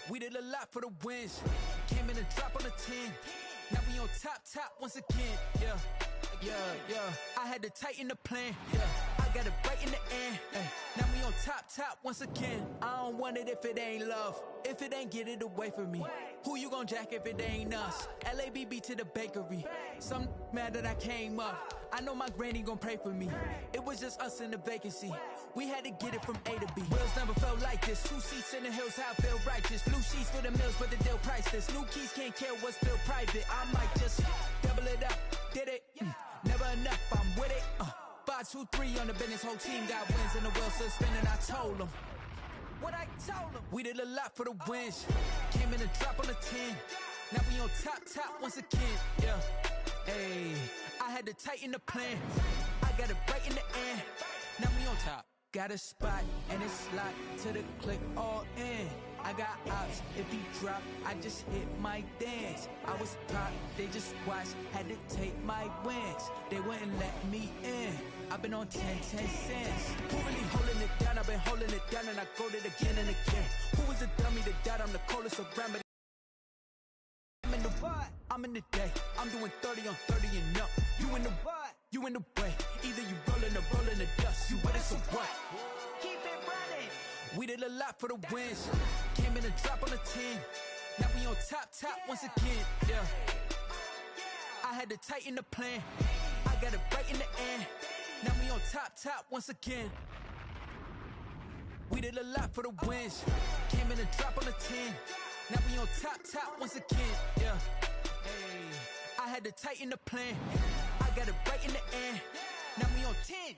We did a lot for the wins. Came in a drop on a 10. Now we on top once again. Yeah. I had to tighten the plan. Yeah. I got it right in the end. Now we on top once again. I don't want it if it ain't love. If it ain't, get it away from me. Who you gon' jack if it ain't us? LABB to the bakery. Some mad that I came up. I know my granny gon' pray for me. It was just us in the vacancy. We had to get it from A to B. Wheels never felt like this. 2 seats in the hills, how I feel righteous. Blue sheets for the mills, but the deal priceless. New keys can't care what's still private. I might just double it up. Did it? Never enough, I'm with it. 5, 2, 3 on the business. Whole team got wins and the wheels still spinning. I told them what I told them. We did a lot for the wins. Came in a drop on a 10. Now we on top once again. Yeah. Hey, I had to tighten the plan. I got it right in the end. Now we on top. Got a spot and it's slot to the click all in. I got ops, if he drop, I just hit my dance. I was pop, they just watched, had to take my wins. They wouldn't let me in. I've been on 10 cents. Who really holding it down? I've been holding it down and I go it again and again. Who was the dummy that died? I'm the coldest around, but I'm in the what? I'm in the day. I'm doing 30 on 30 and up. You in the what? You in the way. Either you rolling the dust. You with it, so what? Keep it running. We did a lot for the wins. Came in a drop on a 10. Now we on top once again. Yeah. I had to tighten the plan. I got it right in the end. Now we on top once again. We did a lot for the wins. Came in a drop on a 10. Now we on top once again. Yeah. Hey, I had to tighten the plan. I got it right in the end. Now we on 10.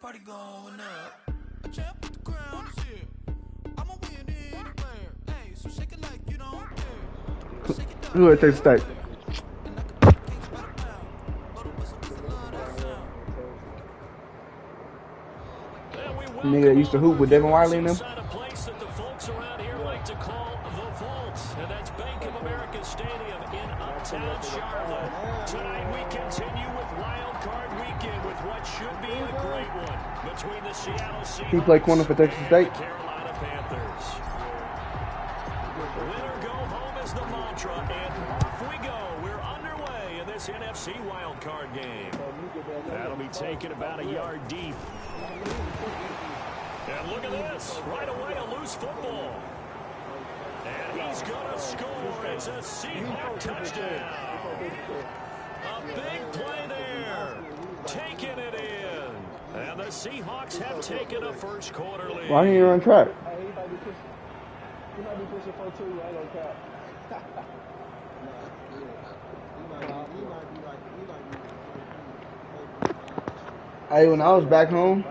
Party going up. A champ with the crown is here. I'ma win anywhere. Hey, so shake it like you don't care. Shake it up. Who would take the steak? Nigga that used to hoop with Devin Wiley in them. A place that the folks around here like to call the Vault, and that's Bank of America Stadium in Uptown Charlotte. Tonight we continue with Wild Card Weekend with what should be a great one between the Seattle Seahawks He played corner for Texas State. and the Carolina Panthers. Winner go home is the mantra, and off we go. We're underway in this NFC Wild Card game. That'll be taken about a yard deep. And look at this. Right away, a loose football. And he's going to score. It's a Seahawk touchdown. A big play there. Taking it in. And the Seahawks have taken a first quarter lead. Why didn't you run track? He might be pushing 4-2. I ain't gonna cap. Hey, when I was back home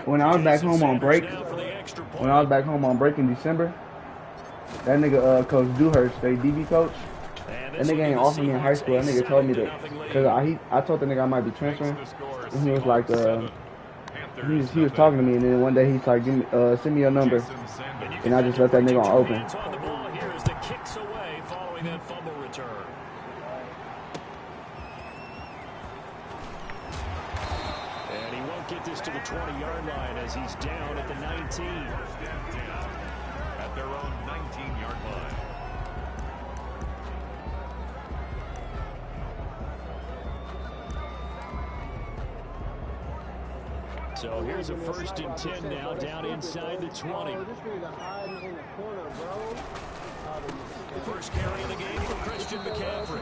on break, in December, that nigga, Coach Dewhurst, they DB coach, that nigga ain't offered me in high school. That nigga told me that, because I told the nigga I might be transferring, and he was like, he was talking to me, and then one day he's like, send me your number, and I just let that nigga on open. Get this to the 20-yard line as he's down at the 19. At their own 19-yard line. So here's a 1st and 10 now, down inside the 20. This nigga hiding in the corner, bro. First carry of the game for Christian McCaffrey.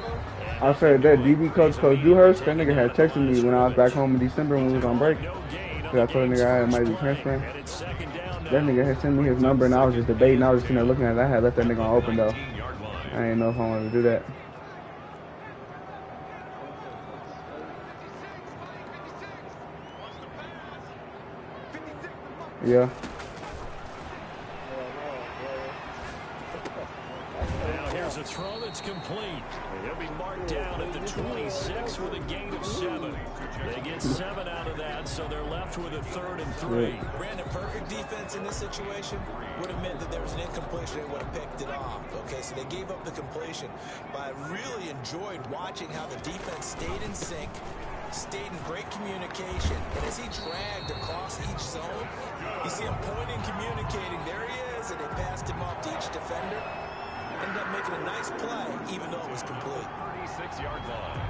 I said that DB coach Dewhurst, that nigga had texted me when I was back home in December when we was on break. Cause I told the nigga I might be transferring. That nigga had sent me his number and I was just debating. I was just sitting there looking at it. I had left that nigga on open though. I didn't know if I wanted to do that. Yeah. Now here's a throw that's complete. He'll be marked down at the 26 with a gain of 7. They get 7 out of that, so they're left with a 3rd and 3. Brandon, perfect defense in this situation would have meant that there was an incompletion. They would have picked it off. Okay, so they gave up the completion. But I really enjoyed watching how the defense stayed in sync, stayed in great communication. And as he dragged across each zone, you see him pointing, communicating. There he is, and they passed him off to each defender. Ended up making a nice play, even though it was complete. 36-yard line.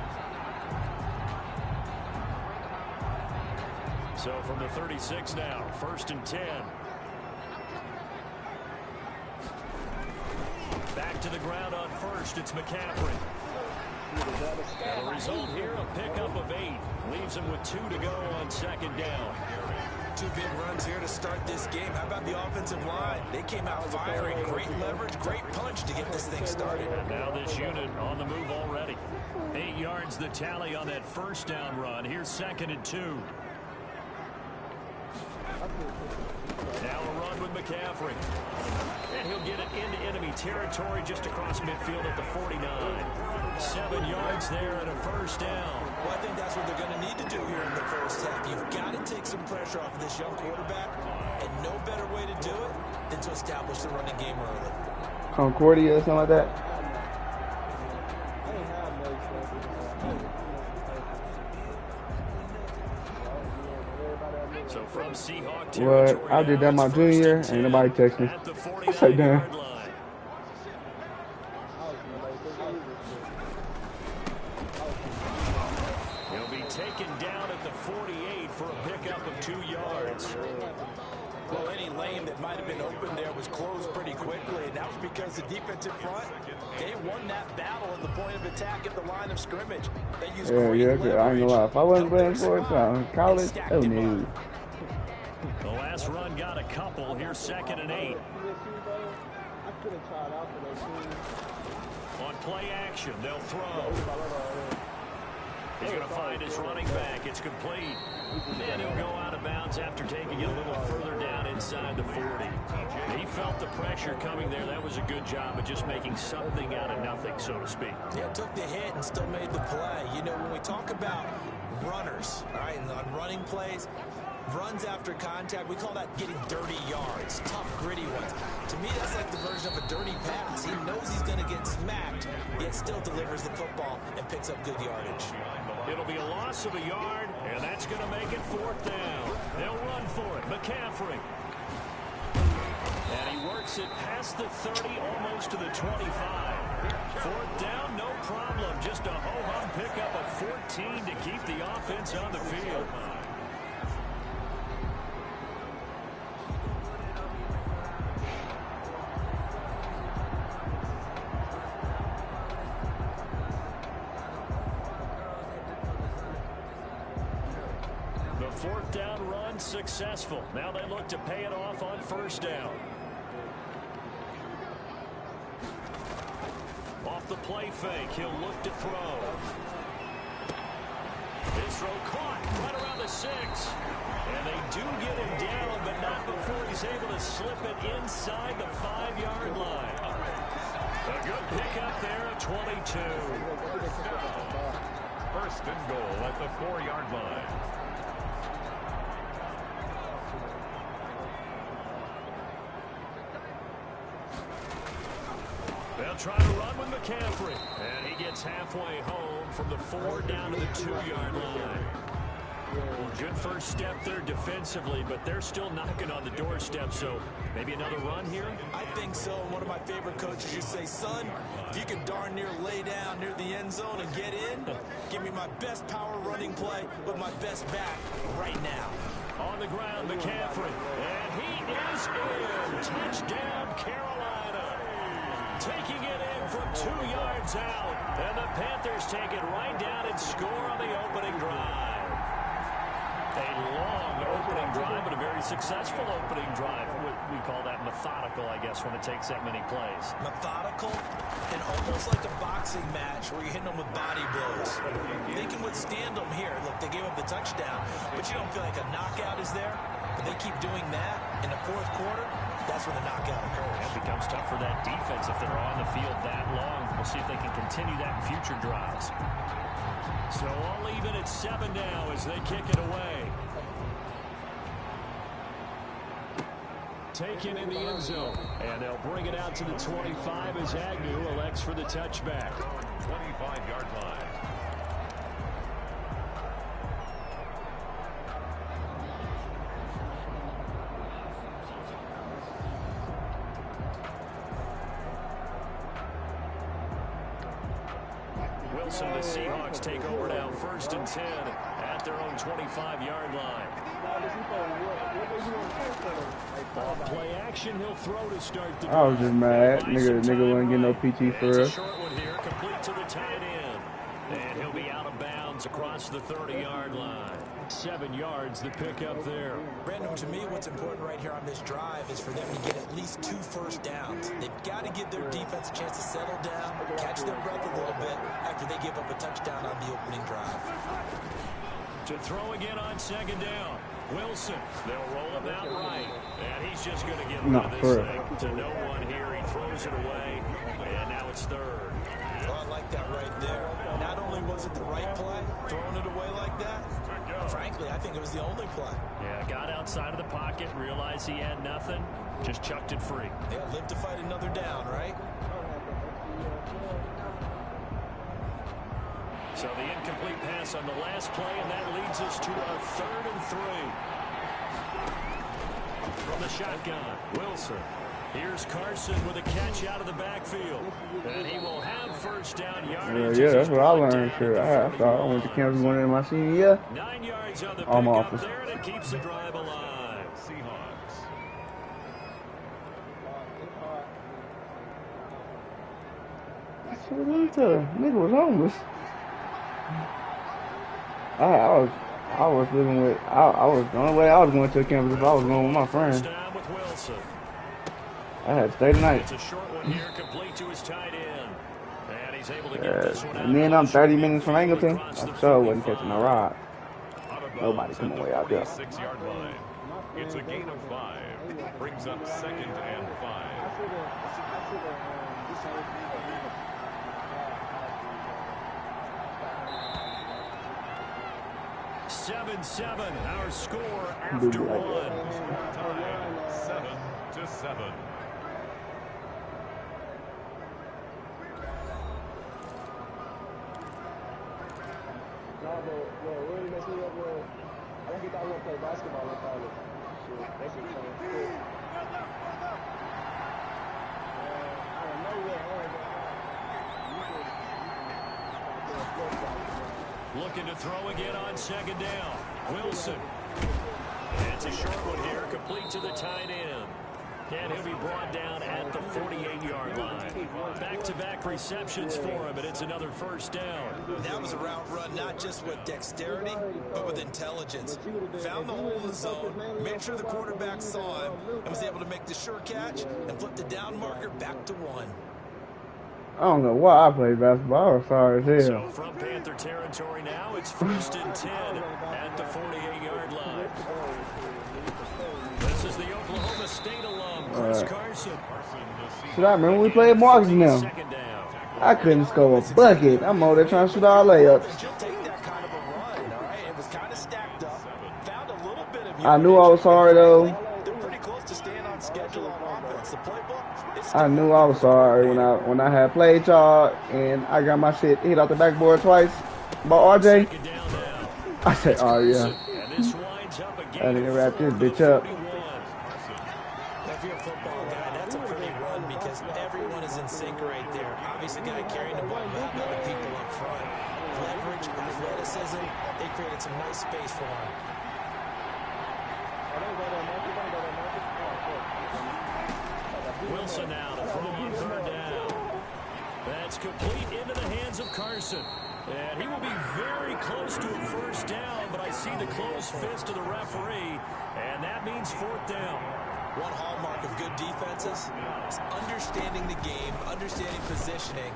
So from the 36 now, 1st and 10. Back to the ground on 1st, it's McCaffrey. And the result here, a pickup of 8. Leaves him with 2 to go on 2nd down. 2 big runs here to start this game. How about the offensive line? They came out firing. Great leverage, great punch to get this thing started. And now this unit on the move already. 8 yards the tally on that 1st down run. Here's 2nd and 2. Now a run with McCaffrey. And he'll get it into enemy territory just across midfield at the 49. 7 yards there and a 1st down. Well, I think that's what they're going to need to do here in the first half. You've got to take some pressure off of this young quarterback, and no better way to do it than to establish the running game early. Concordia or something like that? So from Seahawk What? I did that my junior year, ain't nobody text me. It's like, damn. He'll be taken down at the 48 for a pickup of 2 yards. Well, any lane that might have been open there was closed pretty quickly, and that was because the defensive front, they won that battle at the point of attack at the line of scrimmage. They used great leverage. I ain't gonna lie. If I wasn't playing sports college, oh no. The last run got a couple. Here's 2nd and 8. On play action, they'll throw. He's going to find his running back. It's complete. And he'll go out of bounds after taking it a little further down inside the 40. He felt the pressure coming there. That was a good job of just making something out of nothing, so to speak. Yeah, took the hit and still made the play. You know, when we talk about runners, all right, and on running plays, runs after contact, we call that getting dirty yards, tough, gritty ones. To me, that's like the version of a dirty pass. He knows he's going to get smacked, yet still delivers the football and picks up good yardage. It'll be a loss of a yard, and that's going to make it 4th down. They'll run for it. McCaffrey. And he works it past the 30, almost to the 25. 4th down, no problem. Just a ho-hum pickup of 14 to keep the offense on the field. The 4th down run successful. Now they look to pay it off on 1st down. Off the play fake, he'll look to throw. His throw caught right around the 6. And they do get him down, but not before he's able to slip it inside the 5-yard line. A good pickup there at 22. 1st and goal at the 4-yard line. They'll try to run with McCaffrey. And he gets halfway home from the 4 down to the 2-yard line. Good first step there defensively, but they're still knocking on the doorstep, so maybe another run here? I think so. One of my favorite coaches used to say, son, if you can darn near lay down near the end zone and get in, give me my best power running play with my best back right now. On the ground, McCaffrey. And he is in. Touchdown, Carolina. taking it in from 2 yards out. And the Panthers take it right down and score on the opening drive. A long opening drive, but a very successful opening drive. We call that methodical, I guess, when it takes that many plays. Methodical and almost like a boxing match where you're hitting them with body blows. They can withstand them here. Look, they gave up the touchdown, but you don't feel like a knockout is there. But they keep doing that in the fourth quarter. That's when the knockout occurs. It becomes tough for that defense if they're on the field that long. We'll see if they can continue that in future drives. So all even at 7 now as they kick it away. Taken in the end zone. And they'll bring it out to the 25 as Agnew elects for the touchback. 25-yard line. Wilson, the Seahawks take over now, 1st and 10 at their own 25-yard line. Off play action, he'll throw to start the drive. I was just mad. Nigga wasn't getting no PT for us. us. A short one here, complete to the tight end. And he'll be out of bounds across the 30-yard line. 7 yards, the pickup there. Brandon, to me, what's important right here on this drive is for them to get at least 2 first downs. They've got to give their defense a chance to settle down, catch their breath a little bit after they give up a touchdown on the opening drive. To throw again on 2nd down. Wilson, they'll roll him out right. And he's just going to get rid of this thing to no one here. He throws it away, and now it's 3rd. Well, I like that right there. Not only was it the right play, throwing it away like that, frankly, I think it was the only play. Yeah, got outside of the pocket, realized he had nothing, just chucked it free. Yeah, live to fight another down, right? So the incomplete pass on the last play, and that leads us to our 3rd and 3. From the shotgun, Wilson. Here's Carson with a catch out of the backfield. And he will have 1st down yardage. Yeah, that's what I learned. Sure, I thought I went to Kansas going into my senior year. 9 yards on the pickup there, and it keeps the drive alive. Seahawks. Nigga was homeless. I was living with. I was the only way I was going to the campus if I was going with my friend. Down with Wilson. I had to stay tonight. It's a short one here, complete to his tight end. And he's able to get this one out. And then I'm 30 minutes from Angleton. I sure wasn't catching a ride. Nobody coming way out there. 6-yard line. It's a gain of 5. Brings up 2nd and 5. 7-7, our score after 1. Time 7-7. No, but really messed me up, bro. I think he thought we were going to play basketball in college. Shit, that shit changed. I don't know Looking to throw again on 2nd down. Wilson. And it's a short one here, complete to the tight end. And he'll be brought down at the 48-yard line. Back-to-back receptions for him, and it's another 1st down. That was a route run, not just with dexterity, but with intelligence. Found the hole in the zone, made sure the quarterback saw him, and was able to make the sure catch and flip the down marker back to 1. I don't know why I played basketball. I was sorry as hell. So from Panther territory now, it's 1st and 10 at the 48-yard line. This is the Oklahoma State alum, Chris Carson. Should I remember when we played Marks now? I couldn't score a bucket. I'm over there trying to shoot all layups. She'll take that kind of a run, all right? It was kind of stacked up. Found a little bit of I knew I was sorry, though. They're pretty close to staying on schedule on offense. The playbook, I knew I was sorry when I had played y'all and I got my shit hit out the backboard twice by RJ. I said, oh yeah. I didn't wrap this bitch up. If you're a football guy, that's a pretty run because everyone is in sync right there. Obviously, guy carrying the ball, but how about the people up front? Leverage, athleticism, they created some nice space for him. Wilson now to throw on 3rd down. That's complete into the hands of Carson. And he will be very close to a first down, but I see the closed fist of the referee, and that means fourth down. One hallmark of good defenses is understanding the game, understanding positioning,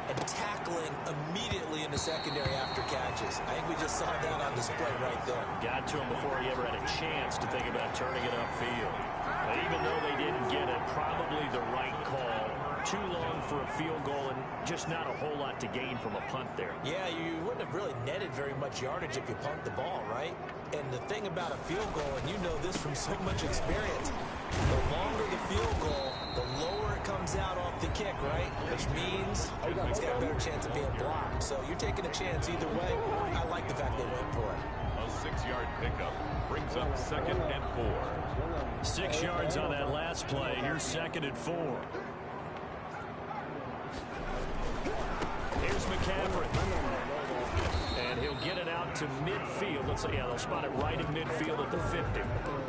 and tackling immediately in the secondary after catches. I think we just saw that on display right there. Got to him before he ever had a chance to think about turning it upfield. But even though they didn't get it, probably the right call. Too long for a field goal and just not a whole lot to gain from a punt there. Yeah, you wouldn't have really netted very much yardage if you punt the ball, right? And the thing about a field goal, and you know this from so much experience, the longer the field goal, the lower it comes out off the kick, right? Which means it's got a better chance of being blocked. So you're taking a chance either way. I like the fact they went for it. A 6-yard pickup brings up 2nd and 4. 6 yards on that last play. Here's 2nd and 4. Here's McCaffrey. And he'll get it out to midfield. Let's say, yeah, they'll spot it right in midfield at the 50.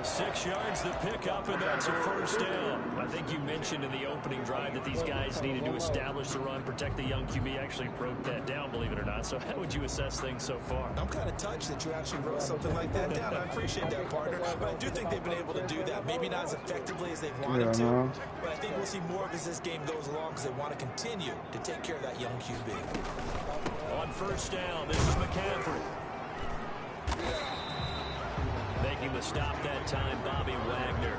6 yards the pickup, and that's a first down. I think you mentioned in the opening drive that these guys needed to establish the run, protect the young QB. Actually broke that down, believe it or not. So how would you assess things so far? I'm kind of touched that you actually wrote something like that down. I appreciate that, partner. But I do think they've been able to do that. Maybe not as effectively as they've wanted to. But I think we'll see more of it as this game goes along because they want to continue to take care of that young QB. On first down, this is McCaffrey. Making the stop that time, Bobby Wagner.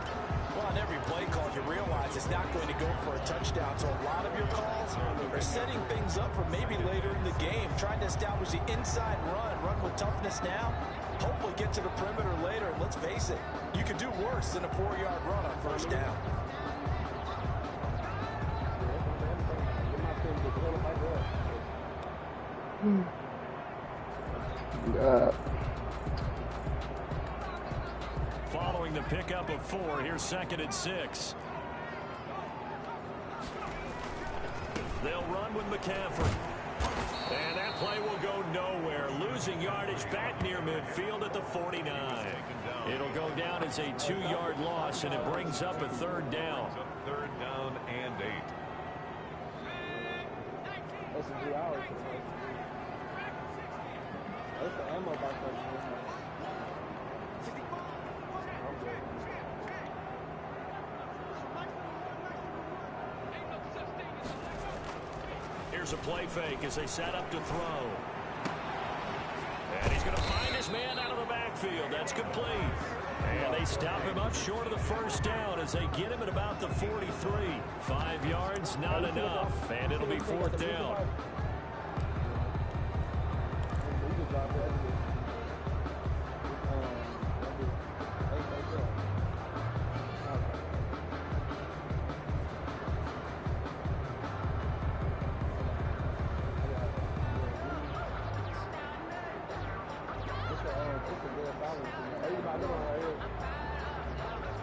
Well, on every play call, you realize it's not going to go for a touchdown. So a lot of your calls are setting things up for maybe later in the game, trying to establish the inside run with toughness now, hopefully get to the perimeter later. And let's face it, you could do worse than a 4-yard run on first down. Following the pickup of 4, here's 2nd and 6. They'll run with McCaffrey. And that play will go nowhere. Losing yardage back near midfield at the 49. It'll go down as a 2-yard loss, and it brings up a 3rd down. 3rd down and 8. That's 2 hours. That's the ammo back there. Here's a play fake as they set up to throw. And he's going to find his man out of the backfield. That's complete. And they stop him up short of the first down as they get him at about the 43. 5 yards, not enough. And it'll be 4th down.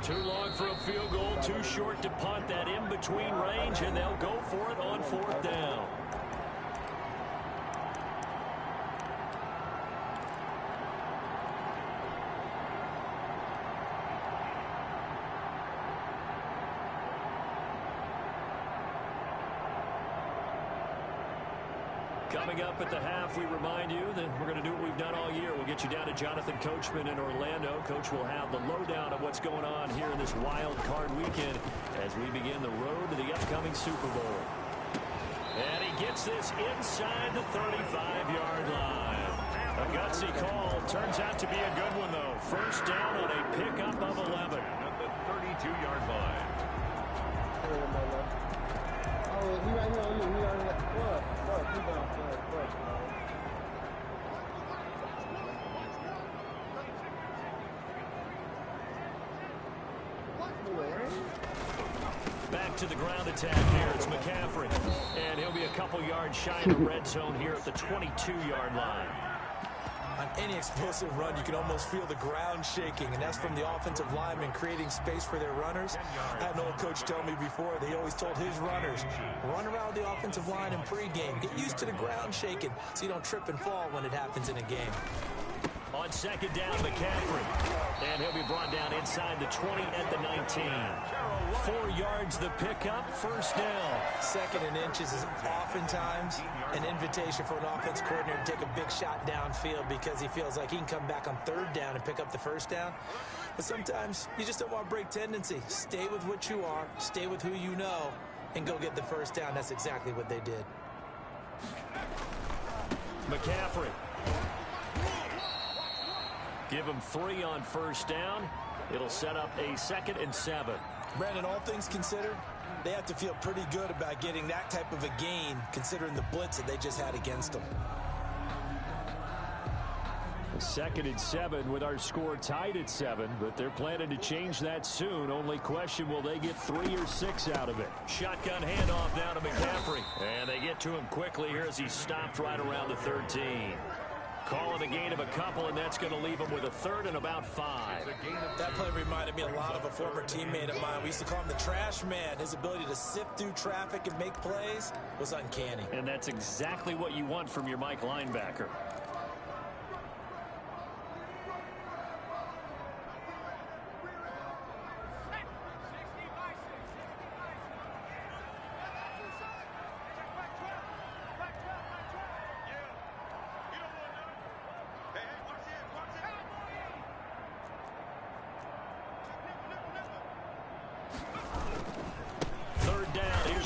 Too long for a field goal, too short to punt. That in-between range, and they'll go for it on 4th down. Coming up at the half, we remind you that we're going to do what we've done all year. We'll get you down to Jonathan Coachman in Orlando. Coach will have the lowdown of what's going on here in this wild card weekend as we begin the road to the upcoming Super Bowl. And he gets this inside the 35-yard line. A gutsy call. Turns out to be a good one, though. First down on a pickup of 11. At the 32-yard line. Oh, he right here on you. He right here. What? Keep on. Back to the ground attack here. It's McCaffrey. And he'll be a couple yards shy of the red zone here at the 22-yard line. On any explosive run, you can almost feel the ground shaking, and that's from the offensive linemen creating space for their runners. I had an old coach tell me before, they always told his runners, run around the offensive line in pregame. Get used to the ground shaking so you don't trip and fall when it happens in a game. On second down, McCaffrey. And he'll be brought down inside the 20 at the 19. 4 yards the pickup, first down. 2nd and inches is oftentimes an invitation for an offense coordinator to take a big shot downfield because he feels like he can come back on 3rd down and pick up the first down. But sometimes you just don't want to break tendency. Stay with what you are, stay with who you know, and go get the first down. That's exactly what they did. McCaffrey. Give him 3 on first down. It'll set up a 2nd and 7. Brandon, all things considered, they have to feel pretty good about getting that type of a gain considering the blitz that they just had against them. 2nd and 7 with our score tied at 7, but they're planning to change that soon. Only question, will they get 3 or 6 out of it? Shotgun handoff now to McCaffrey. And they get to him quickly here as he stopped right around the 13. Calling a gain of a couple, and that's going to leave him with a 3rd and about 5. That play reminded me a lot of a former teammate of mine. We used to call him the trash man. His ability to sift through traffic and make plays was uncanny. And that's exactly what you want from your Mike linebacker.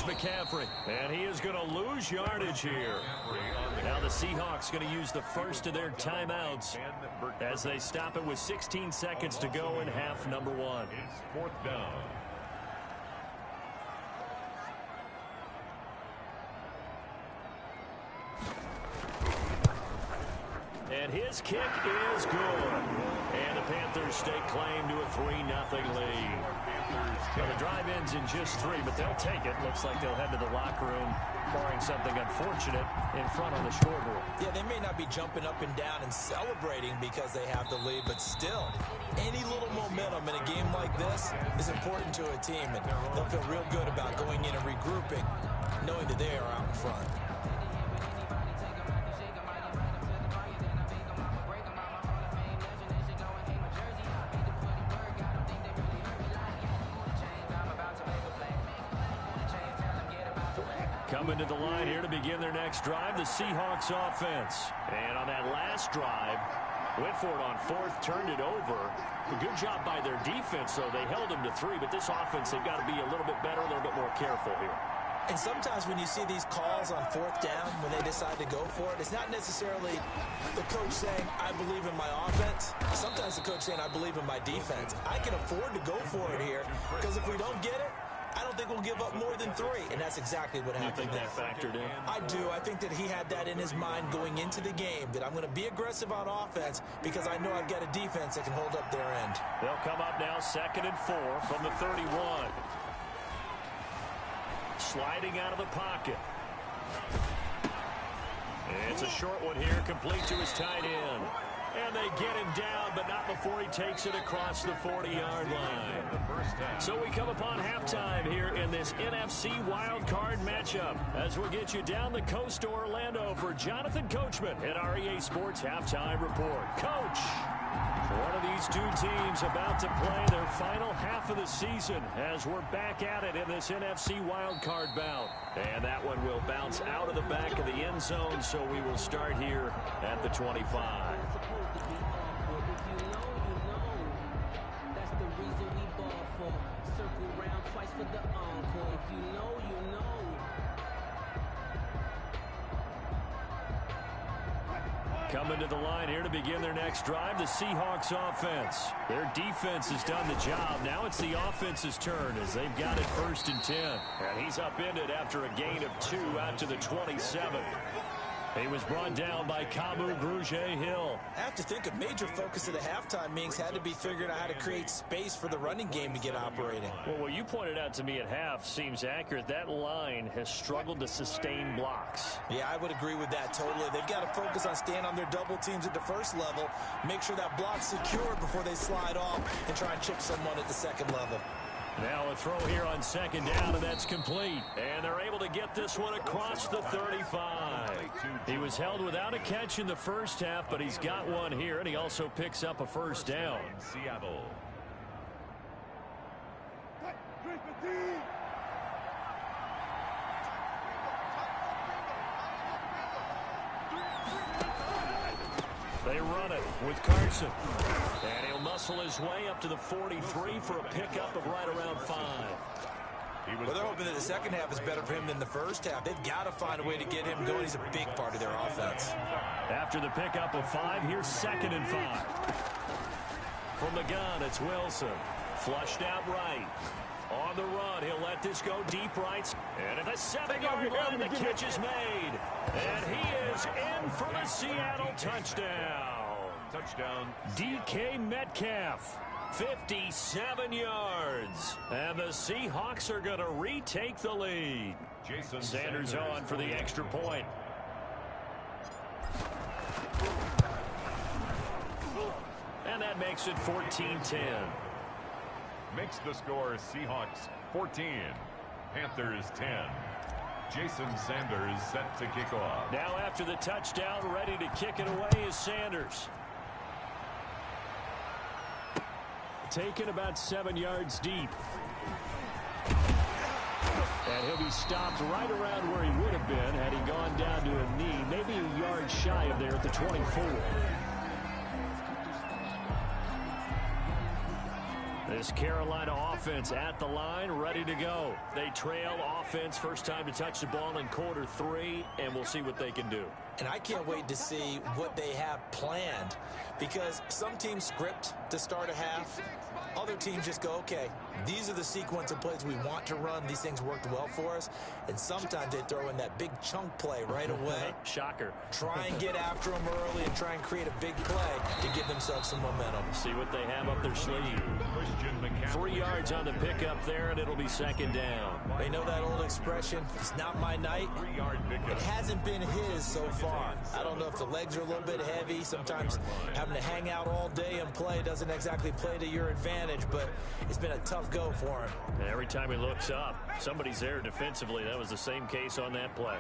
McCaffrey, and he is going to lose yardage here. Now the Seahawks going to use the first of their timeouts as they stop it with 16 seconds to go in half number 1. It's 4th down. And his kick is good. And the Panthers stake claim to a 3-0 lead. Well, the drive ends in just 3, but they'll take it. Looks like they'll head to the locker room, barring something unfortunate in front on the scoreboard. Yeah, they may not be jumping up and down and celebrating because they have the lead, but still, any little momentum in a game like this is important to a team, and they'll feel real good about going in and regrouping, knowing that they are out in front. Coming to the line here to begin their next drive, the Seahawks offense. And on that last drive, went for it on 4th, turned it over. A good job by their defense, though. They held them to 3, but this offense, they've got to be a little bit better, a little bit more careful here. And sometimes when you see these calls on 4th down, when they decide to go for it, it's not necessarily the coach saying, I believe in my offense. Sometimes the coach saying, I believe in my defense. I can afford to go for it here, because if we don't get it, I don't think we'll give up more than 3, and that's exactly what happened. You think that factored in? I do. I think that he had that in his mind going into the game, that I'm going to be aggressive on offense because I know I've got a defense that can hold up their end. They'll come up now 2nd and 4 from the 31. Sliding out of the pocket. It's a short one here, complete to his tight end. And they get him down, but not before he takes it across the 40-yard line. So we come upon halftime here in this NFC wildcard matchup as we'll get you down the coast to Orlando for Jonathan Coachman at our EA Sports Halftime Report. Coach, one of these two teams about to play their final half of the season as we're back at it in this NFC wildcard bout. And that one will bounce out of the back of the end zone, so we will start here at the 25. Coming to the line here to begin their next drive, the Seahawks offense. Their defense has done the job. Now it's the offense's turn as they've got it 1st and 10. And he's upended after a gain of 2 out to the 27. He was brought down by Kamu Grugier-Hill. I have to think a major focus of the halftime meetings had to be figuring out how to create space for the running game to get operating. Well, what you pointed out to me at half seems accurate. That line has struggled to sustain blocks. Yeah, I would agree with that totally. They've got to focus on staying on their double teams at the first level, make sure that block's secured before they slide off and try and chip someone at the second level. Now a throw here on second down, and that's complete. And they're able to get this one across the 35. He was held without a catch in the first half, but he's got one here, and he also picks up a first down. Seattle. They run it with Carson. And he'll muscle his way up to the 43 for a pickup of right around 5. Well, they're hoping that the second half is better for him than the first half. They've got to find a way to get him going. He's a big part of their offense. After the pickup of 5, here's 2nd and 5. From the gun, it's Wilson. Flushed out right. On the run, he'll let this go deep right. And at the 7-yard line, the catch is made. And he is in for the Seattle touchdown. Touchdown. DK Metcalf, 57 yards. And the Seahawks are going to retake the lead. Jason Sanders on for the extra point. And that makes it 14-10. Makes the score Seahawks 14, Panthers 10. Jason Sanders set to kick off. Now after the touchdown, ready to kick it away is Sanders. Taken about 7 yards deep. And he'll be stopped right around where he would have been had he gone down to a knee, maybe a yard shy of there at the 24. This Carolina offense at the line, ready to go. They trail offense, first time to touch the ball in quarter 3, and we'll see what they can do. And I can't wait to see what they have planned, because some teams script to start a half. Other teams just go, okay, these are the sequence of plays we want to run. These things worked well for us. And sometimes they throw in that big chunk play right away. Shocker. Try and get after them early and try and create a big play to give themselves some momentum. See what they have up their sleeve. 3 yards on the pickup there, and it'll be 2nd down. They know that old expression, it's not my night. It hasn't been his so far. I don't know if the legs are a little bit heavy. Sometimes having to hang out all day and play doesn't exactly play to your advantage, but it's been a tough go for him. And every time he looks up, somebody's there defensively. That was the same case on that play.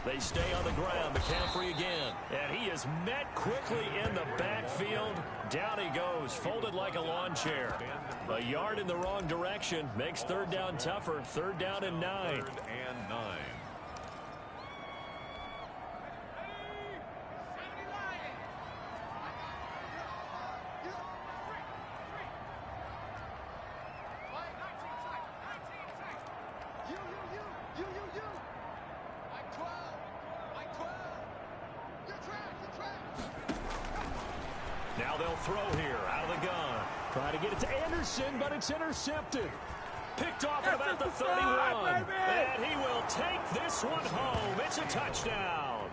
They stay on the ground. McCaffrey again. And he is met quickly in the backfield. Down he goes, folded like a lawn chair. A yard in the wrong direction makes 3rd down tougher. 3rd down and 9. 3rd and 9. Now they'll throw here out of the gun. Try to get it to Anderson, but it's intercepted. Picked off at about the 31. And he will take this one home. It's a touchdown.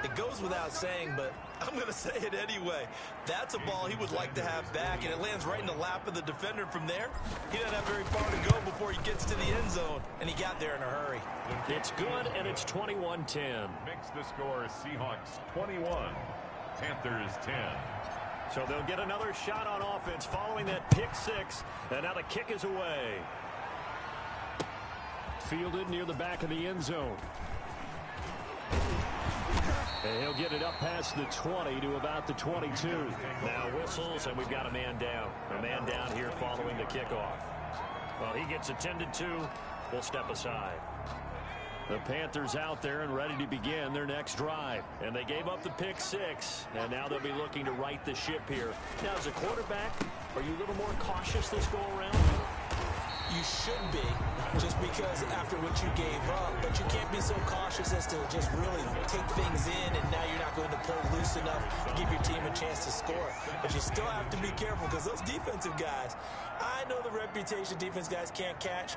It goes without saying, but I'm going to say it anyway. That's a ball he would like to have back, and it lands right in the lap of the defender from there. He doesn't have very far to go before he gets to the end zone, and he got there in a hurry. It's good, and it's 21-10. Makes the score Seahawks 21, Panthers 10. So they'll get another shot on offense following that pick 6, and now the kick is away. Fielded near the back of the end zone. And he'll get it up past the 20 to about the 22. Now whistles, and we've got a man down. A man down here following the kickoff. Well, he gets attended to. We'll step aside. The Panthers out there and ready to begin their next drive. And they gave up the pick 6, and now they'll be looking to right the ship here. Now, as a quarterback, are you a little more cautious this go-around? You should be, just because after what you gave up, but you can't be so cautious as to just really take things in, and now you're not going to play loose enough to give your team a chance to score. But you still have to be careful, because those defensive guys, I know the reputation defense guys can't catch.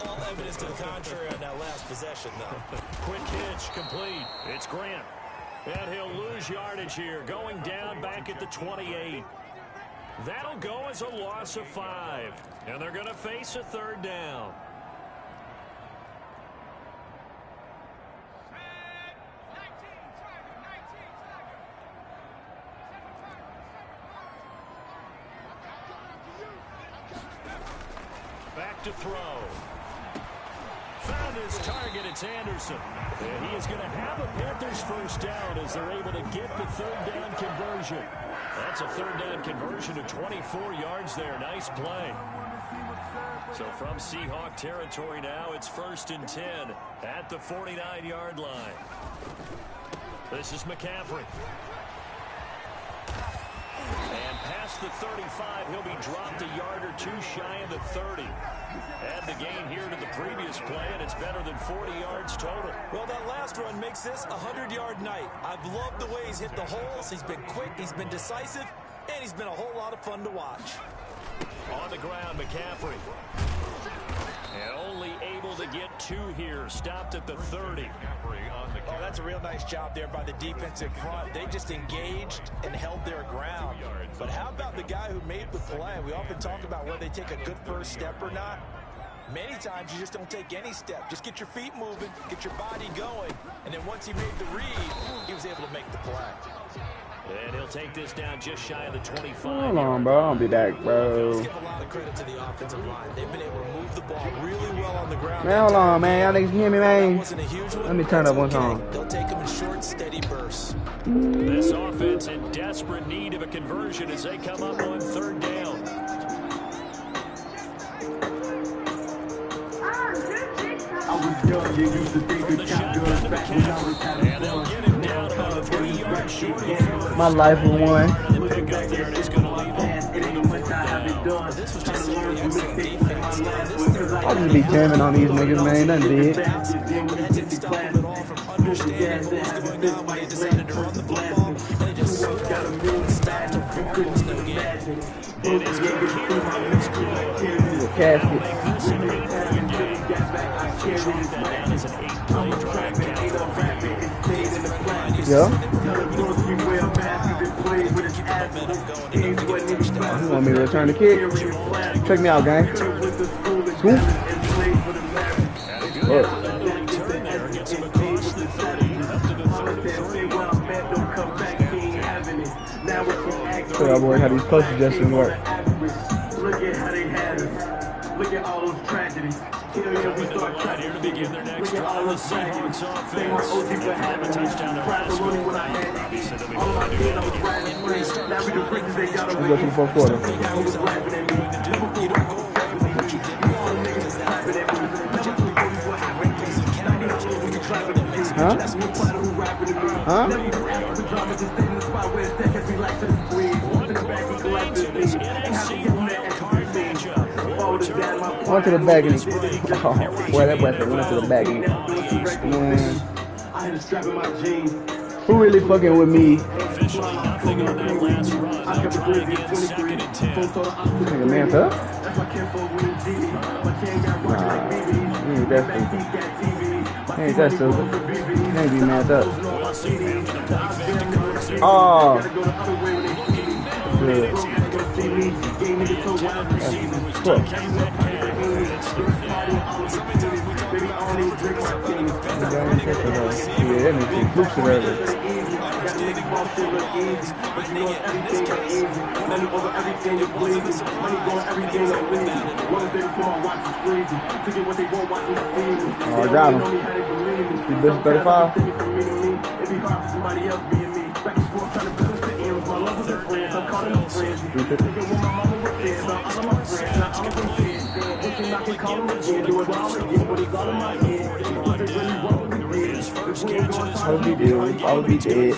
All evidence to the contrary on that last possession, though. Quick hitch, complete. It's Grant. And he'll lose yardage here, going down back at the 28. That'll go as a loss of 5. And they're going to face a 3rd down. Back to throw. Found his target. It's Anderson. And he is going to have a Panthers first down as they're able to get the third down conversion. That's a third down conversion of 24 yards there. Nice play. So from Seahawk territory now, it's 1st and 10 at the 49-yard line. This is McCaffrey. And past the 35, he'll be dropped a yard or two shy of the 30. Add the gain here to the previous play, and it's better than 40 yards total. Well, that last run makes this a 100-yard night. I've loved the way he's hit the holes. He's been quick, he's been decisive, and he's been a whole lot of fun to watch. On the ground, McCaffrey. And only able to get 2 here. Stopped at the 30. Oh, that's a real nice job there by the defensive front. They just engaged and held their ground. But how about the guy who made the play? We often talk about whether they take a good first step or not. Many times you just don't take any step. Just get your feet moving, get your body going, and then once he made the read, he was able to make the play. And he'll take this down just shy of the 25. Hold on, bro. I'll be back, bro. Let's give a lot of credit to the offensive line. They've been able to move the ball really well on the ground. Man, hold on, man. Y'all niggas hear me, man? Wasn't a huge one. Let me turn up one song. They'll take them in short, steady bursts. This offense in desperate need of a conversion as they come up on 3rd down. From the shotgun to McCaffrey. And they'll get him down about 3 yards short of first. My life was one. The pick up there, and it's going to leave him with a 4th down. This was just simply excellent defense. I just be jamming on these niggas, man. Nothing big. That didn't stop him at all from understanding what was going on when he decided to run the football. And he just stopped him. Almost no gain. It is A casket. this an 8-point game. Chalk that down as an 8-play drive Yeah. Touchdown. You want me to return the kick? Check me out, gang. Scoop. Look. Return there gets him across the 30 up to the 33. Show y'all boys how these post adjustments work. Look at how they had us. Look at all those tragedies. Coming to the line here to begin their next drive. The Seahawks offense. If they have a touchdown to last week, obviously they'll be able to do that again. Let's go to the 4th quarter. Huh? Huh? Went to the back and oh, boy, that boy said went to the back and man. Who really fucking with me? Officially nothing on that last run. They'll try again 2nd and 10. Nigga, man, tough? Nah, ain't that stupid. He ain't be mad up. Wilson after the play fake to Curtis. Oh. Good. Down receiver was DK Metcalf. It's 3rd down. Yeah, that makes me flukes it early. Oh, I got him. You bitch 35? I'll be dead. I'll be dead.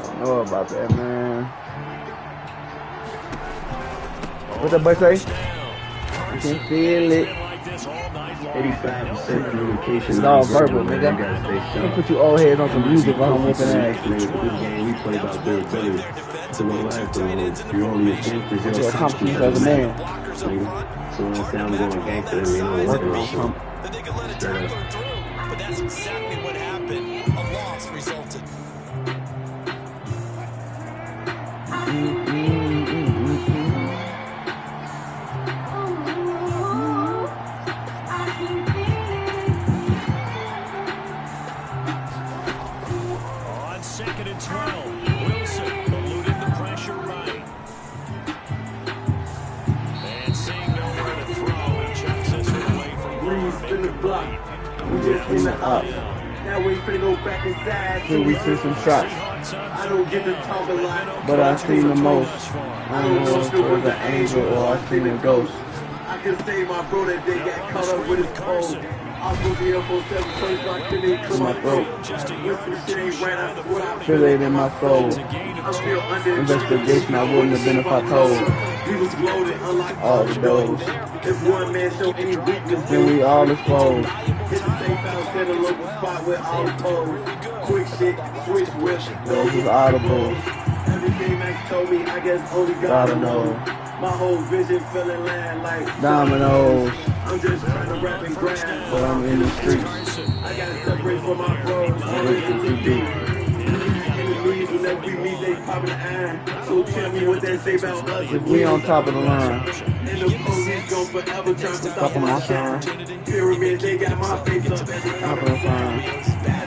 I know about that, man. What that boy say? You can feel it. 85% communication. It's all verbal, nigga. I'm gonna put you all heads on some music while I'm whooping ass. Nigga, this game we play about their ability to relax. So you're only a gangster. You're a competition as a man. So when I say I'm going gangster, I mean I'm working on something. That they could let a tackler through, but that's exactly what happened. A loss resulted. block. We just clean it up. Now we finna go back inside. Till we see some shots. I don't get to talk a lot, But I seen the most. I don't know if it was an angel or I seen a ghost. I can say my bro that they got caught up with his cold. I was supposed to be up for 7 plays, so I couldn't even clear my throat. Feel it in my soul. Investigation I wouldn't have been if I told. He was loaded, unlocked All the doors. If one man show any weakness, Then we all exposed. hit the safe house at a local spot with all the poles. Quick shit, switch whip. Those was audibles. Everything Max told me, I guess only God knows. My whole vision feeling land like Dominoes. I'm just trying to rap and grab, But I'm in the streets. I gotta separate from my bros. Always in too deep. Enemies, whenever we meet, they poppin' the iron. So tell me what they say about us. If we on top of the line. And the police gon' forever try to stop Stop my my shine. shine. Pyramids, they got my face up at the top of the line.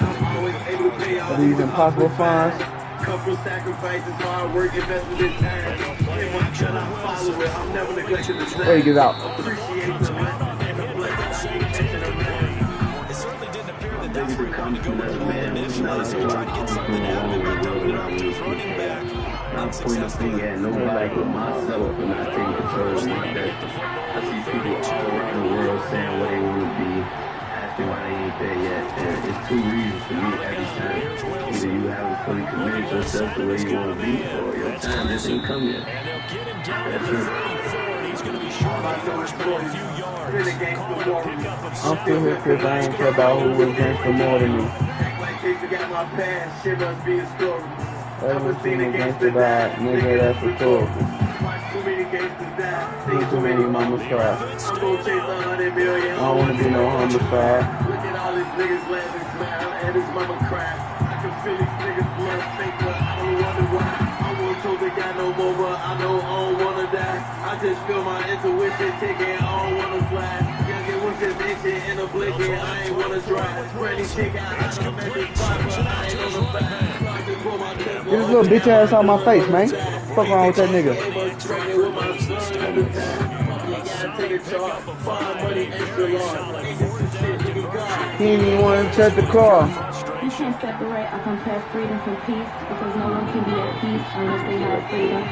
I'm always able to pay Are all these impossible fines? Come from sacrifices, hard work, investment in time. In my cut, I follow it. I'm never neglecting the There he gets out. Appreciate the life and the blessing. It certainly didn't appear that that's where he wanted to go with the ball initially, so he tried to get something out of it, but opened up to his running back. Not pointing a finger at nobody but myself and not taking control of my day. I see people all around the world saying what they want to be, asking why they ain't there yet. And it's two reasons for me every time. Either you haven't fully committed yourself the way you want to be, or your time just ain't come yet. That's it. He's going to be short of first by a few yards. I'm still here because I ain't care about who was gangster more than me. Act like they forgot my past, shit must be a story. Ever seen a gangster die? Nigga, that's rhetorical. Watch too many gangsters die. Seen too many mamas cry. I'm gon' chase 100 million. I don't wanna be no homicide. Look at all these niggas laugh and smile, and his mama cry. I can feel these niggas blood fake, but I don't wonder why. I wasn't told they got no more, but I know I don't wanna die. I just feel my intuition ticking, I don't wanna fly. Young it was just itching in a blinking, I ain't wanna drive. Ready check out, I'm at this spot, but I ain't on the back. Get this little bitch ass out my face, man. Fuck wrong with that nigga. He ain't even want to touch the car. You can't separate or compare freedom from peace because no one can be at peace unless they have freedom.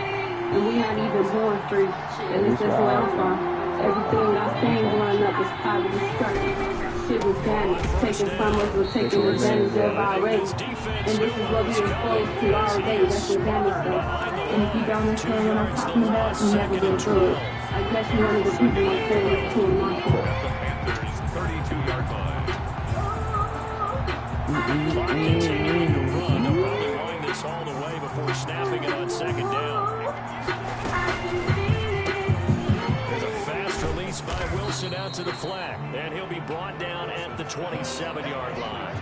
And we not even born free. At least that's where I'm from. Everything I seen growing up was poverty structure. Shit was damaged. Taken from us was taken advantage of already. And this is what we exposed to all day. That's what damage does. And if you don't understand what I'm talking about, you never been through it. I guess you one of the people that say this to a monster. 32-yard line. Going this all the way before snapping it on second down. There's a fast release by Wilson out to the flat, and he'll be brought down at the 27-yard line.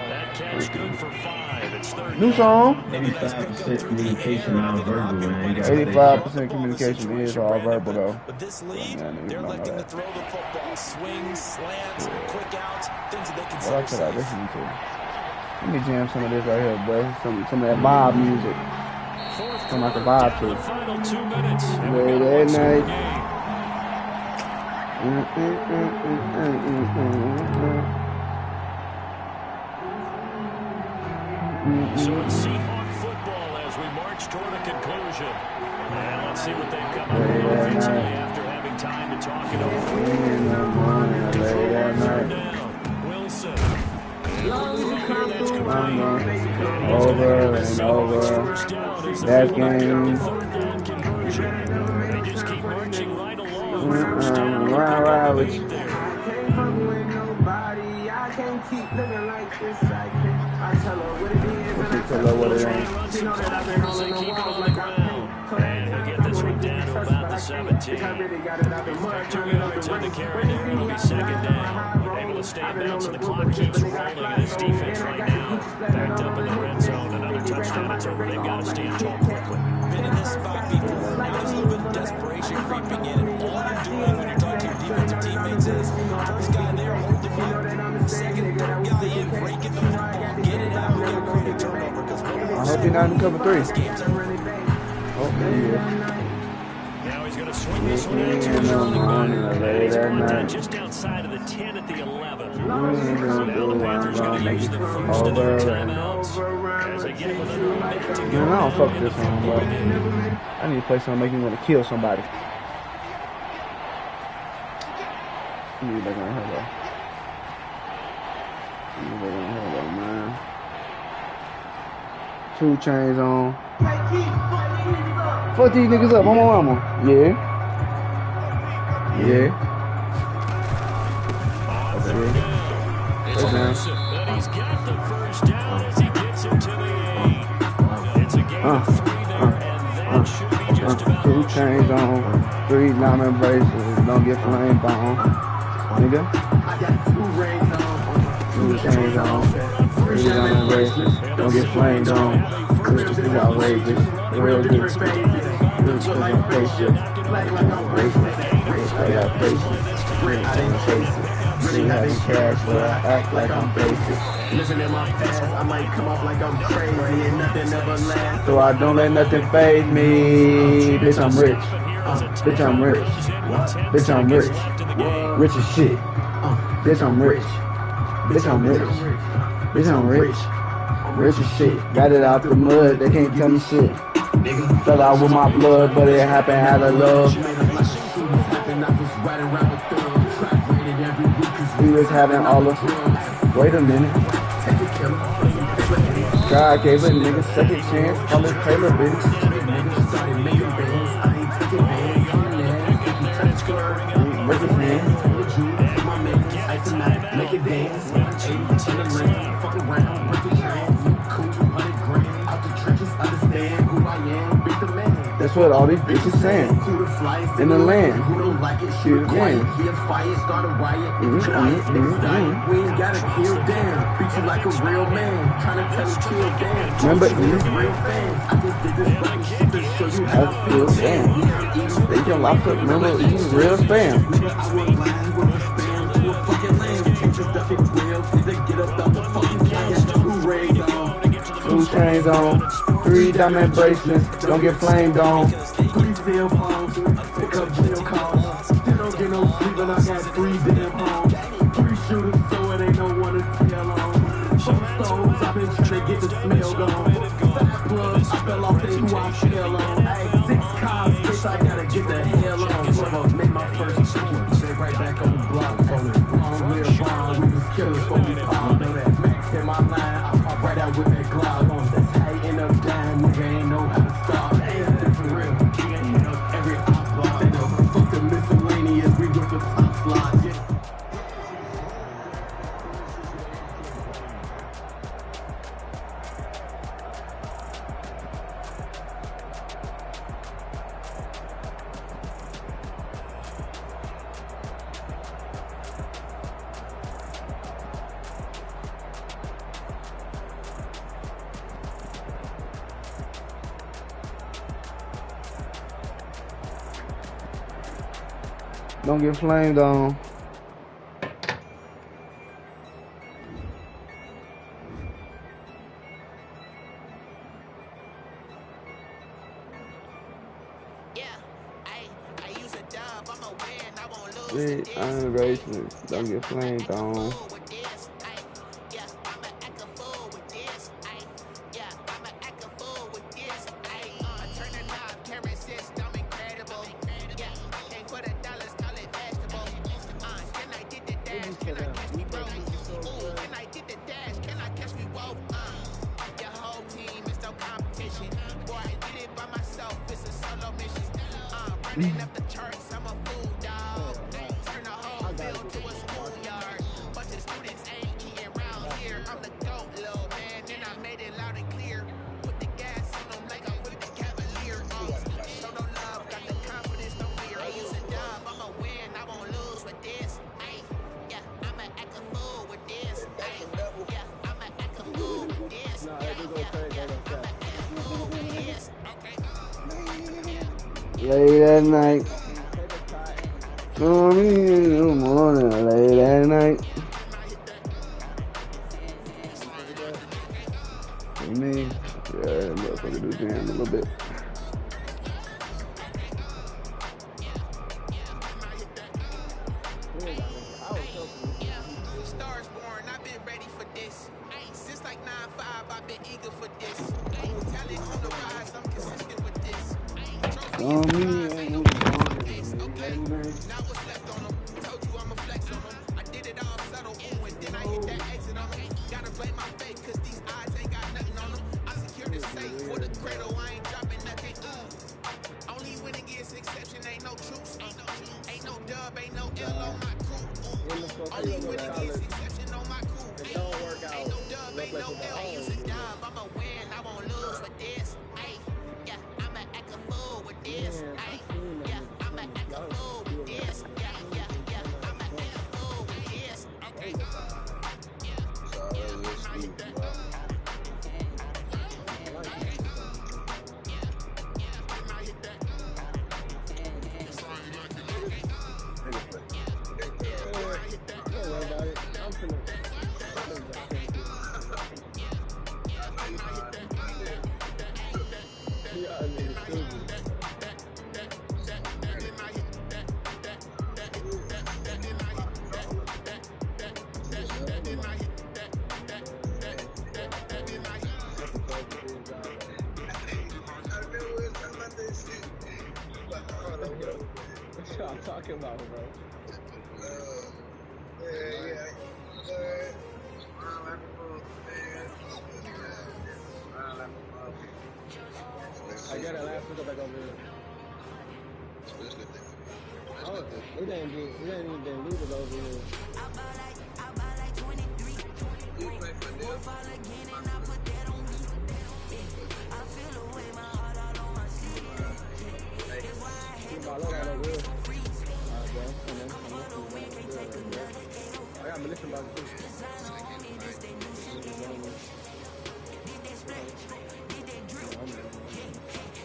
That catch good for 5. It's third. New song. 85% communication non-verbal, man. 85% communication is all verbal though. But this league, Yeah, man, they're you know electing to that. throw the football. Swings, slants, quick outs, things that they What consider else could I safe. listen to? Let me jam some of this right here, boy. Some of that vibe music. Something I can vibe to. Final 2 minutes. Late at night. So it's Seahawk football as we march toward a conclusion. And let's see what they've come up with offensively after having time to talk it over. Late at night. Wilson. Over and over. That game. They just keep marching right along. Right with you. Tell her what it ain't. And he'll get this one down to about the 17. 2 yards on the carry there. It'll be second down. Able to stay bounce, and the clock keeps rolling in his defense right now. Backed up in the red zone. Another touchdown. It's over. They've got to stand tall quickly. Been in this spot before. Now there's a little bit of desperation creeping in. And all you're doing when you're talking to your defensive teammates is first guy there, hold them up. Second, third guy in, breaking the football. Get it out. We got to create a turnover because I hope you're not in cover 3. these games are really big. Oh, there he is. Now he's going to swing this So now 2 on the ground. And he's brought down just outside of the 10 at the 11. So now the Panthers going to use the first of their timeouts as they get within a minute to go. Man, I don't fuck this song, bro. I need to play something to make me want to kill somebody. I need to back on her, though. Man. 2 chains on. Fuck these niggas up, mama. Yeah. And he's got the first down as he gets into the 8. It's a game of 3 there, and that should be just about 2 chains on. 3 diamond bracelets. Don't get flame bomb. Nigga. I got 2 rings on. 2 chains on. 3 diamond bracelets. Don't get flamed on. This is outrageous. Real good. This is like spaceship. Like I'm racist. I got faces. I didn't chase it. Really having cash, but I act like I'm basic. Living in my past, I might come off like I'm crazy and nothing ever lasts. So I don't let nothing faze me. Bitch, I'm rich. Bitch, I'm rich. Bitch, I'm rich. Rich as shit. Bitch, I'm rich. Bitch, I'm rich. Bitch, I'm rich. Rich as shit. Got it out the mud. They can't tell me shit. Fell out with my blood, but it happened out of love. We was having all of. Wait a minute. God gave a nigga second chance. Call it Taylor, bitch. Break his hand. Make it dance. Fuck around, break his hand. Cool 200 grand. Out the trenches, understand who I am. Beat the man. That's what all these bitches saying. In the land. Who don't like it, shoot again. Hear fire, start a riot. We ain't gotta kill damn. Treat you like a real man. Trying to tell you chill damn. Remember, he's real fan. I just did this fucking shit to show you how to feel damn. They can lock up, remember, he's real spam. I was lying with a spam to a fucking land. Can't you duck it real? Please get up out the fucking can. 2 rings on. 2 chains on. 3 diamond bracelets. Don't get flamed on. 3 cell phones. Pick up jail calls. Still don't get no sleep and I got 3 damn homes. 3 shooters so it ain't no one to tell on. 4 stoves. I've been trying to get the smell gone. 5 plugs. I fell off they who I fell on. 6 cars. Bitch, I gotta get the hell on. Mama made my first chicken. Stay right back on the block. Long real bond. We was killers for we fall. Know that max in my line. I pop right out with that Glock on. That's how you end up dying. Nigga ain't know how to stop. Ain't for real. Every op block. They know fuck the miscellaneous. We with the top slot. Don't get flamed on. I'm racist. Don't get flamed on. Late at night. In the morning, late at night. For me, yeah, motherfucker do jam a little bit. this. Since like 9-5, I've been eager for this. Talent on the rise, I'm consistent with this. Trophy is the prize, ain't no ace. Okay, now what's left on them? Told you I'ma flex on them. I did it all subtle, ooh, and then I hit that exit on them. Gotta play my faith, cause these eyes ain't got nothing on them. I secure the safe for the cradle, I ain't dropping nothing. Only when it gets exception, ain't no truce. Ain't no dub, ain't no L on my crew. Only when it gets exception on my crew. Ain't no dub, ain't no L. I use a dub, I'ma win, I won't lose with this. Yeah, I'ma act a fool with this. Yeah, I'ma act a fool with this. Yeah, I'ma act a fool with this. Okay. What y'all talking about, bro? I got it last week. Go back over here. Oh, it ain't even been losers over here. I buy like 23. Won't fall again and I put that on me. I feel away my heart out on my sleeve. That's why I had to put my wrist on freeze. Come for the win, can't take another L. I got Melissa about to do. Designer on me, this they new Chanel. Did that splash, did that drip.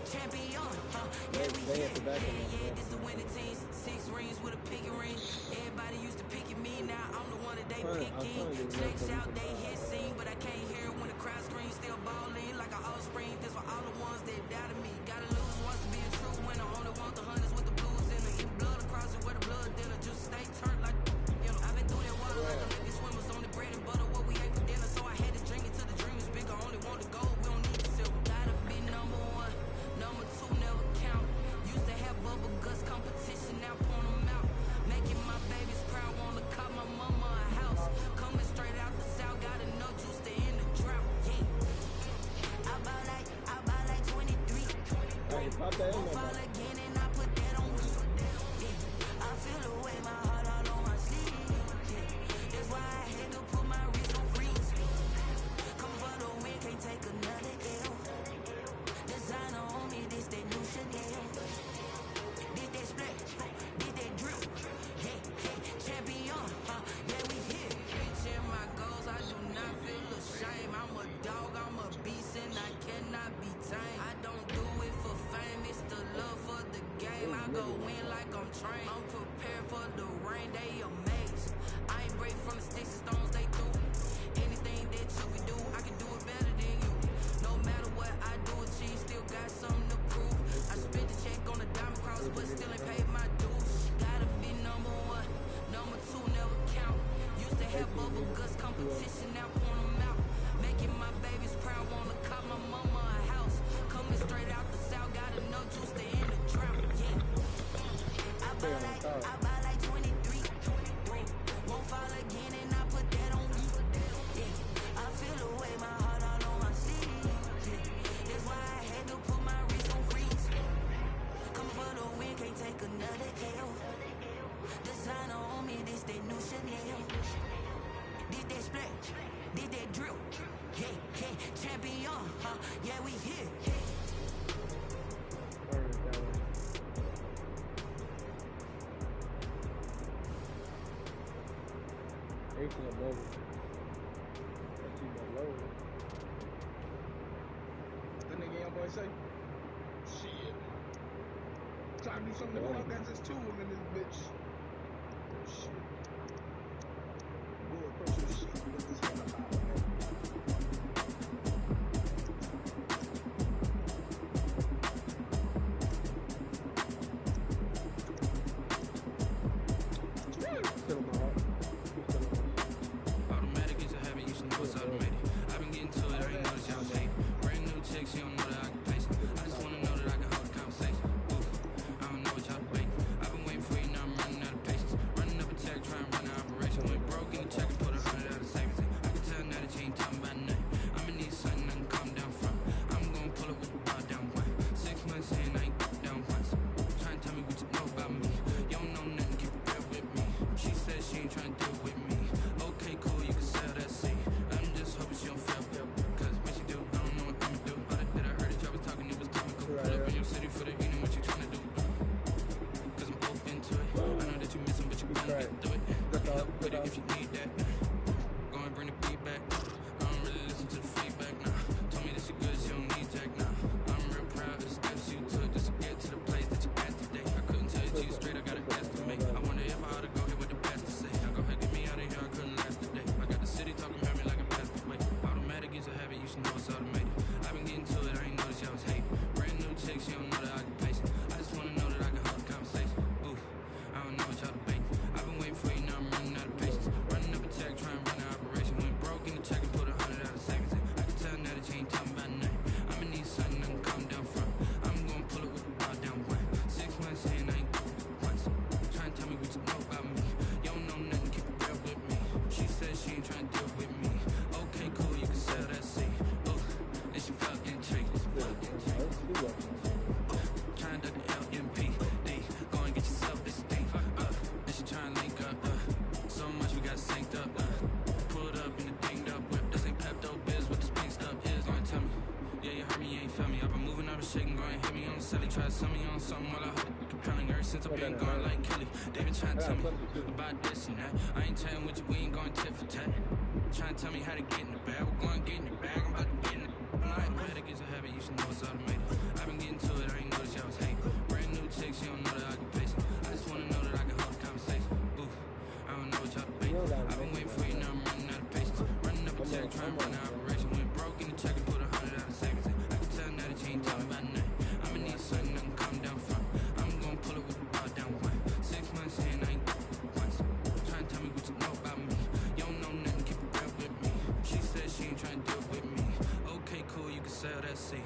Champion, yeah, we here. Yeah, this the winning team. 6 rings with a pinky ring. Everybody used to pick at me, now I'm the one that they picking. Snakes out, they hit scene, but I can't hear when the crowd screams. Still balling like an offspring. This for all the ones that doubted me. Gotta lose once to be a true winner. Only want the hunters with the blues in the blood across it where the blood dinner. Just stay turned like, you know. I've been through that water like Olympic swimmers on the bread and butter. What we ate for dinner, so I had to drink it till the dream is bigger. Only want the gold, we don't need the silver. Gotta be number 1, number 2 never count. Used to have bubble guts competition, now point them out. Making my babies proud, wanna call my mama a house. Coming straight out the south, got enough juice to end the drought. Yeah, I buy like 23. Won't fall again and I put that on me. Yeah, I feel away my heart all on my sleeve. Yeah, that's why I had to put my wrist on freeze. Come for the win, can't take another L. Designer on me, this that new Chanel. Did that splash, did that drip. Champion, yeah, we here. Reaching my goals, I do not feel ashamed. I'm a dog, I'm a beast, and I cannot be tamed. I don't do it for fame, it's the love for the game. I go in like I'm trained. I'm prepared for the rain, they amazed. I ain't break from the sticks and stones they threw. Anything that you can do, I can do it better than you. No matter what I do, achieve, still got something to prove. I spent the check on the diamond cross, but still ain't paid my dues. Gotta be number 1, number 2 never count. Used to have bubble guts competition, now point them out. Making my babies proud, wanna call my mama a house. Coming straight out the south, got enough juice to end the drought. Yeah, I buy like 23. Won't fall again and I put that on me. Yeah, I feel away my heart all on my sleeve. Yeah, that's why I had to put my wrist on freeze. Come for the win, can't take another L. Designer on me, this that new Chanel. Did that splash, did that drip. Champion, yeah, we here. That nigga young boy say, shit. Trying to do something to got just 2 of them in this bitch. Shit. Go approach this shit. Get this one up out of here. Automatic is a habit, you should know what's you need that. Go and bring the beat back. I don't really listen to the feedback now. Told me that she good, she don't need Jack now. I'm real proud of the steps you took just to get to the place that you at today. I couldn't tell you to you straight, I got an estimate. I wonder if I ought to go here with the best to say. Now go ahead, get me out of here, I couldn't last today. I got the city talking about me like a passed away. Automatic is a habit, you should know it's automated. I've been getting to it, I ain't noticed y'all was hating. Brand new chick, she don't know the occupation. I just wanna know that I can hold a conversation. Ooh, I don't know what y'all debating. I've been waiting for you, now I'm running out of patience. Running up a check, trying to run an operation. Went broke in the check and put 100 out of savings in. I can tell now that you ain't talking about nothing. I'ma need something that can calm down from. I'm gonna pull it with the bar down one. 6 months in, I ain't once. Trying to tell me what you know about me. You don't know nothing, keep it real with me. She said she ain't trying to deal with me. Okay, cool, you can sell that seat. Ooh, and she felt intrigued. Trying to duck the LMP. Go and get yourself this thing. And she trying to link up. So much we got synced up. Pulled up in the dinged up whip. This ain't Pepto Biz, what this pink stuff is. Gonna tell me. Yeah, you heard me, you ain't feel me. I've been moving out of shaking, go and hit me on the celly. Try to sell me on something while I hold it compelling. Ever since I've been gone like Kelly. They been trying to tell me about this and that. I ain't telling with you, we ain't going tit for tat. Trying to tell me how to get in the bag. We're going to get in the bag, I'm about to get in it. Automatic is a habit, you should know it's automated. I've been getting to it, I ain't noticed y'all was hating. Brand new chick, she don't know the occupation. I just wanna know that I can hold a conversation. Ooh, I don't know what y'all debating. I've been waiting for you, now I'm running out of patience. Running up a check, trying to run an operation. Went broke in the check and put 100 out of savings in. I can tell now that you ain't talking about nothing. I'ma need something that can calm down from. I'm gonna pull it with the bar down one. 6 months in, I ain't once. Trying to tell me what you know about me. You don't know nothing, keep it real with me. She said she ain't trying to deal with me. Okay, cool, you can sell that seat.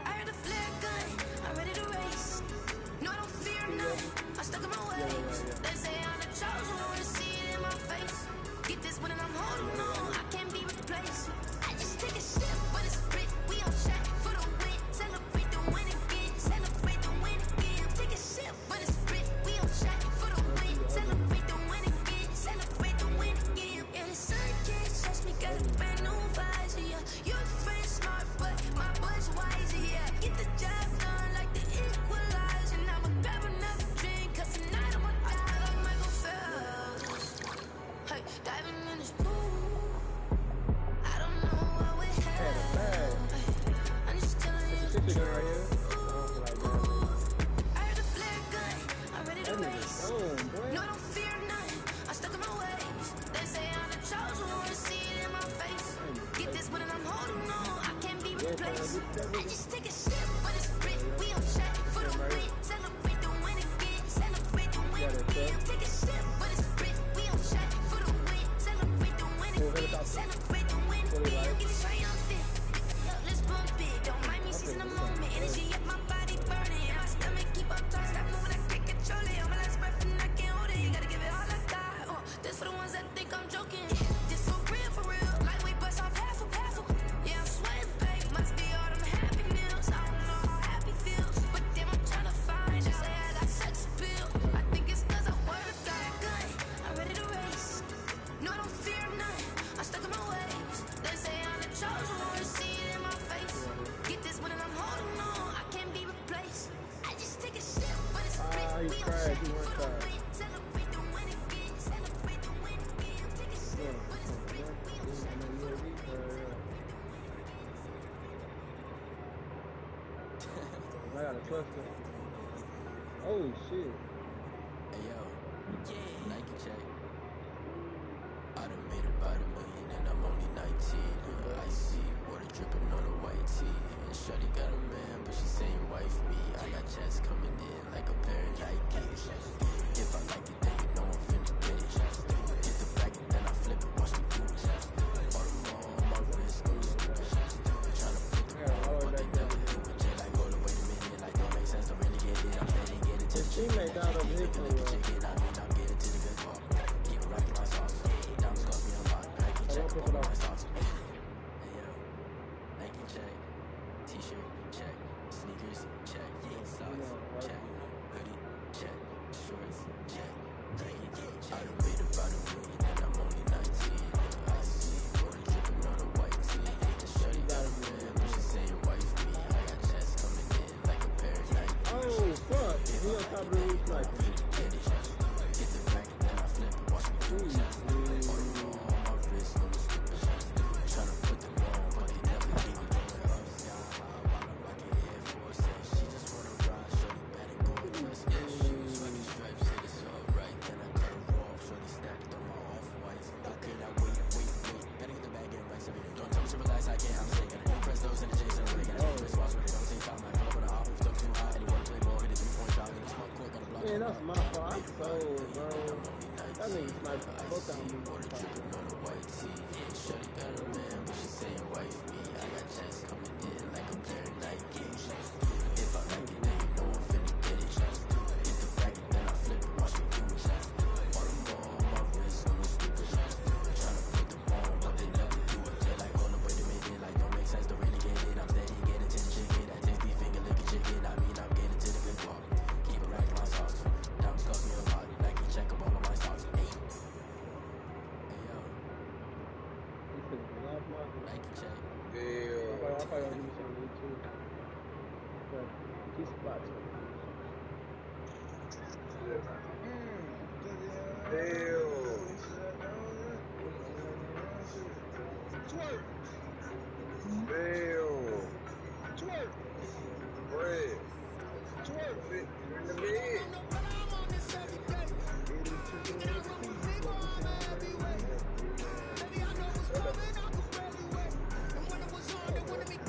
I heard the flare gun, I'm ready to race. No, I don't fear none, I'm stuck in my ways. They say I'm the chosen one, see it in my face. Get this one and I'm holding on, I can't be replaced. I just take a sip, but it's split, we on track for the win. Celebrate the win again, celebrate the win again. Take a sip, but it's split, we on track for the win. Celebrate the win again, celebrate the win again. Yeah, the sun can't touch me, got a brand new visor, yeah. Your friend smart, but my boy's wiser, yeah. Get the job done like the equalizer. I'ma grab another drink, cause tonight I'ma die like Michael Phelps. Hey, diving in this pool, I don't know what we have. I'm just telling you the truth. I heard the flare gun, I'm ready to race. No, I don't fear none, I'm stuck in my ways. They say I'm the chosen one, see it in my face. Get this one and I'm holding on, I can't be replaced. I just take a sip, but it's split, we on track for the win. Celebrate the win again, celebrate the win again. Take a sip, but it's split, we on track for the win. Celebrate the win again, celebrate the win again. Get triumphant, let's bump it. Don't mind me seizing the moment, energy up my body burning. My stomach keep up turning, stop moving, I can't control it. On my last breath and I can't hold it. You gotta give it all I got. This for the ones that think I'm joking. This for real. Lightweight bust off half a. Yeah, I'm sweating, babe. Must be all them happy meals. I don't know how happy feels, but damn, I'm trying to find out. Say I got sex appeal. I think it's cause I work got a gun. I'm ready to race. No, I don't fear none. I'm stuck in my ways. They say I'm the chosen one, see it in my face. Get this one and I'm holding on, I can't be replaced. I just take a sip, but it's split. We on track for the win. Celebrate the win again, celebrate the win again. Take a sip, but it's split. We on track for the win. I got a cluster. Oh shit. Hey yo, Nike check. I done made about $1 million and I'm only 19. I see water dripping on a white tee. And shawty got a man, but she saying wife me. I got checks coming in like a pair of Nikes. If I like it, then you know I'm finna get it. Get the bag and then I flip it, watch me do it. Audemars on my wrist, go stupid. Tryna put the ball, but they never do it. Jay like, hold up, wait a minute, like don't make sense, don't really get it. I'm steady getting to the teammate down over here for I'm getting to the good part. Keep it rocking my sauce. Diamonds cost me a lot. Nike check, I'm on my socks. Hey yo, Nike check. T-shirt check. Sneakers check. Socks check. Hoodie check. Man, that's my fault. I'm so, bro. That nigga sniped the fuck out of me.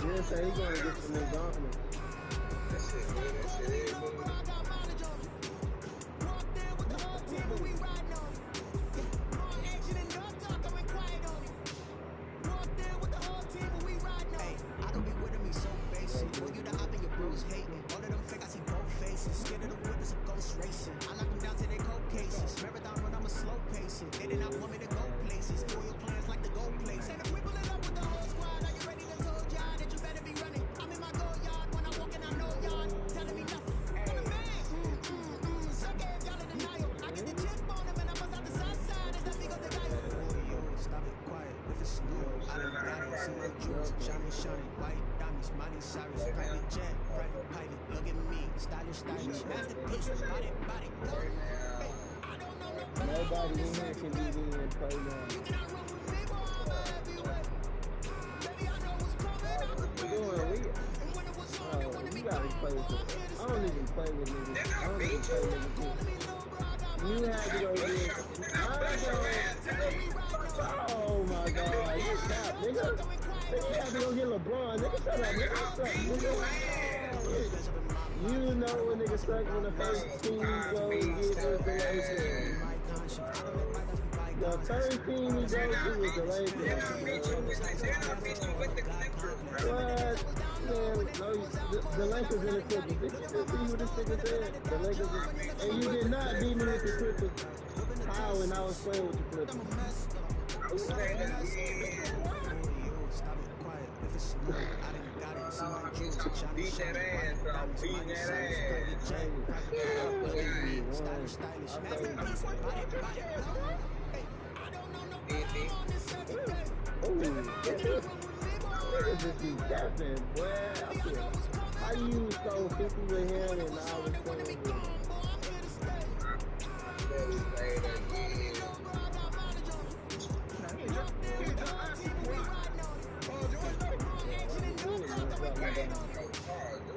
Yeah, so he gonna get some new dominance. That shit good, that shit is good. Nobody in here can beat me and play now. You gotta play with this. I don't even play with niggas. I don't even play with niggas. You had to go get oh my god, you stop, nigga. You had to go get LeBron. Nigga, shut up, nigga. You know when niggas suck when the first team go get the Lakers. The first team we go to was the Lakers. What? Man, no, the Lakers and the Clippers. Did you see what this nigga said? The Lakers and you did not beat me with the Clippers. How when I was playing with the Clippers? Beat that ass, bro. Beat that ass. Niggas just be capping, boy. How you so 50 with him and I was playing with him?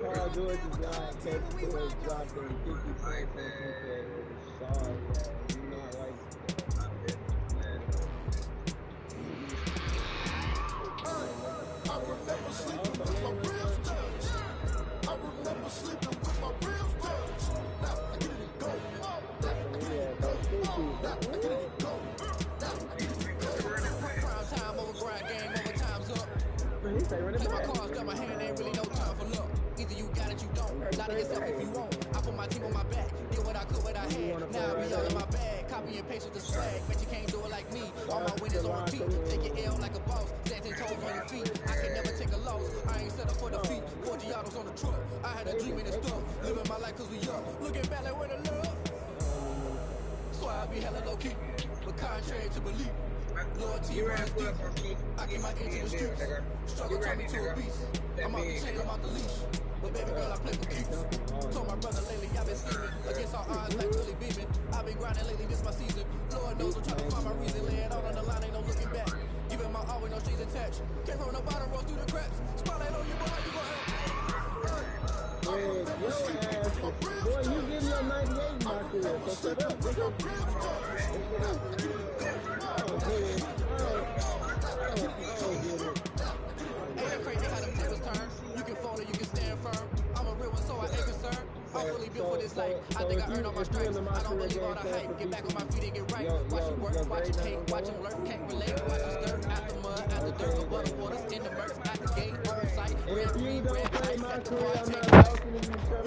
Paul George is not capable of dropping 50 points on people. Sorry, you're not like I remember sleeping with my ribs touched. I remember sleeping with my ribs touched. Now I get it and go. Now I get it and go. Now I get it and go. Now I get it and go. Prime time over, grind game over, time's up. Play my cards, got my hand, ain't really no time for luck. Either you got it, you don't. Lie to yourself if you won't. I put my team on my back, did what I could, what I had. Now I be all in my bag, copy and paste with the swag. Bet you can't do it like me. All my winners on repeat. Take your L like a boss, stand 10 toes on your feet. I can never take a loss. I ain't set up for defeat. 4 Giottos on the truck. I had a dream and it's stuck. Living my life cause we young. Looking back like where the love. So I be hella low key, but contrary to belief. Loyalty runs deep. I keep my ear to the streets. Struggle turned me to a beast. I'm out the chain, I'm out the leash. But baby girl, I play for keeps. Told my brother lately I've been scheming against all odds like Willie Beeman. I've been grinding lately, this my season. Lord knows I'm trying to find my reason. Lay it out on the line, ain't no looking back. Giving my all with no strings attached. Came from the bottom, rose through the cracks. Spotlight on you, boy, how you gon' Man, your ass, boy, you getting your 98 in my career, so shut up, nigga. I don't get it. Ain't it crazy how them tables turn? You can fold or you can stand firm. I'm a real one, so I ain't concerned. I'm fully built for this life. I think I earned all my stripes. I don't believe all the hype. Get back on my feet and get right. Watch you work, watch you hate, watch him lurk, can't relate. Watch you stir out the mud, out the dirt, above the waters, in the murks, out the gate, on site. Red, green, red, lights, at the bar, take